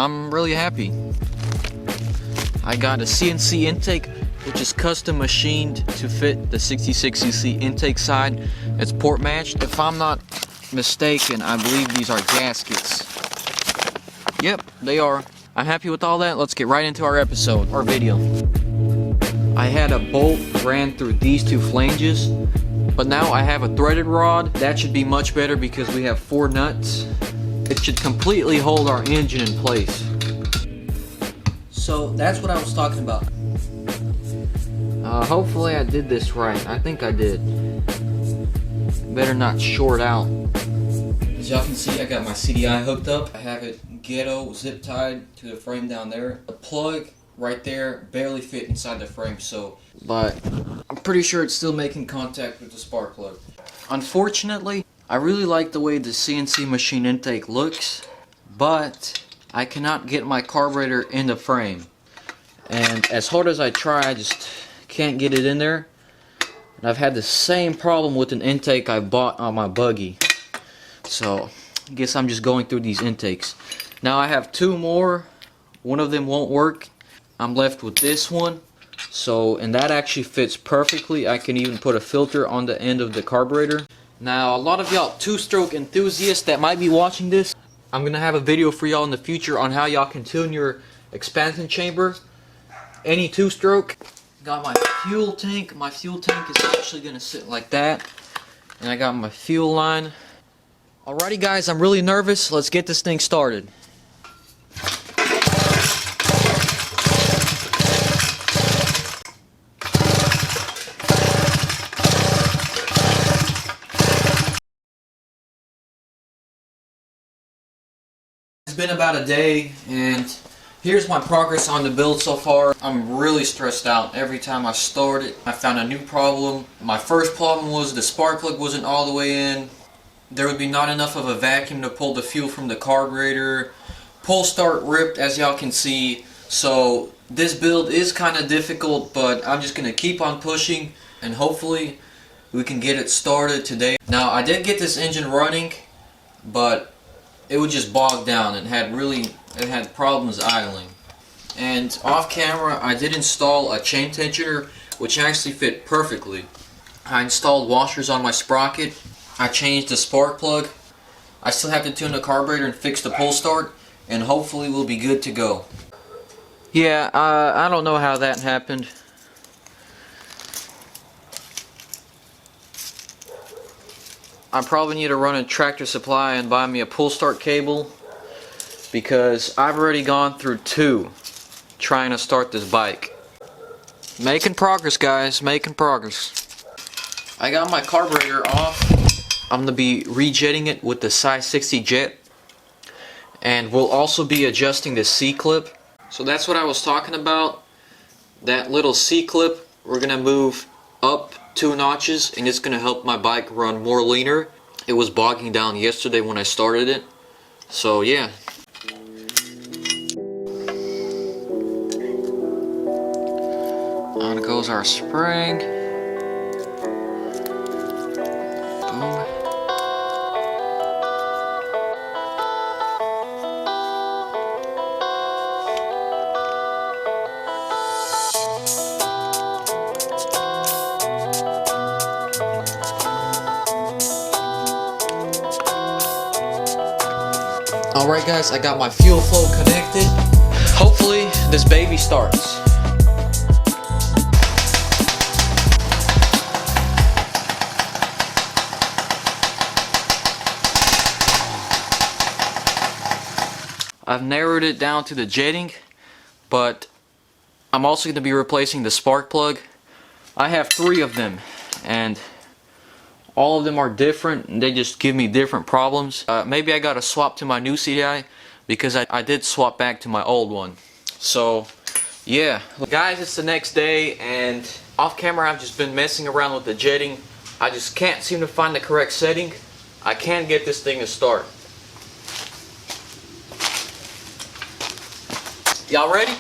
I'm really happy. I got a CNC intake, which is custom machined to fit the 66cc intake side. It's port matched. If I'm not mistaken, I believe these are gaskets. Yep, they are. I'm happy with all that. Let's get right into our episode, our video. I had a bolt ran through these two flanges, but now I have a threaded rod. That should be much better because we have 4 nuts. It should completely hold our engine in place. So that's what I was talking about. Hopefully I did this right. I think I did. Better not short out. As y'all can see, I got my CDI hooked up. I have it ghetto zip tied to the frame down there. The plug right there barely fit inside the frame, but I'm pretty sure it's still making contact with the spark plug. Unfortunately, I really like the way the CNC machine intake looks, but I cannot get my carburetor in the frame. And as hard as I try, I just can't get it in there. And I've had the same problem with an intake I bought on my buggy. So I guess I'm just going through these intakes. Now I have 2 more. One of them won't work. I'm left with this one. And that actually fits perfectly. I can even put a filter on the end of the carburetor. Now a lot of y'all 2-stroke enthusiasts that might be watching this, I'm gonna have a video for y'all in the future on how y'all can tune your expansion chamber. Any 2-stroke. Got my fuel tank. My fuel tank is actually gonna sit like that. And I got my fuel line. Alrighty guys, I'm really nervous. Let's get this thing started. It's been about a day, and here's my progress on the build so far. I'm really stressed out. Every time I start it, I found a new problem. My first problem was the spark plug wasn't all the way in. There would be not enough of a vacuum to pull the fuel from the carburetor. Pull start ripped, as y'all can see. So this build is kind of difficult, but I'm just going to keep on pushing, and hopefully we can get it started today. Now I did get this engine running, but it would just bog down and it had problems idling. And off camera I did install a chain tensioner, which actually fit perfectly. I installed washers on my sprocket. I changed the spark plug. I still have to tune the carburetor and fix the pull start, and hopefully we'll be good to go. Yeah, I don't know how that happened. I probably need to run a Tractor Supply and buy me a pull start cable, because I've already gone through 2 trying to start this bike. Making progress, guys, making progress. I got my carburetor off. I'm going to be rejetting it with the size 60 jet, and we'll also be adjusting the C-clip. So that's what I was talking about. That little C-clip, we're going to move up 2 notches, and it's going to help my bike run more leaner. It was bogging down yesterday when I started it. So yeah. On goes our spring. Boom. Alright guys, I got my fuel flow connected. Hopefully this baby starts. I've narrowed it down to the jetting, but I'm also going to be replacing the spark plug. I have 3 of them, and all of them are different, and they just give me different problems. Maybe I gotta swap to my new CDI, because I did swap back to my old one. So yeah, guys, it's the next day, and off camera I've just been messing around with the jetting. I just can't seem to find the correct setting. I can't get this thing to start. Y'all ready?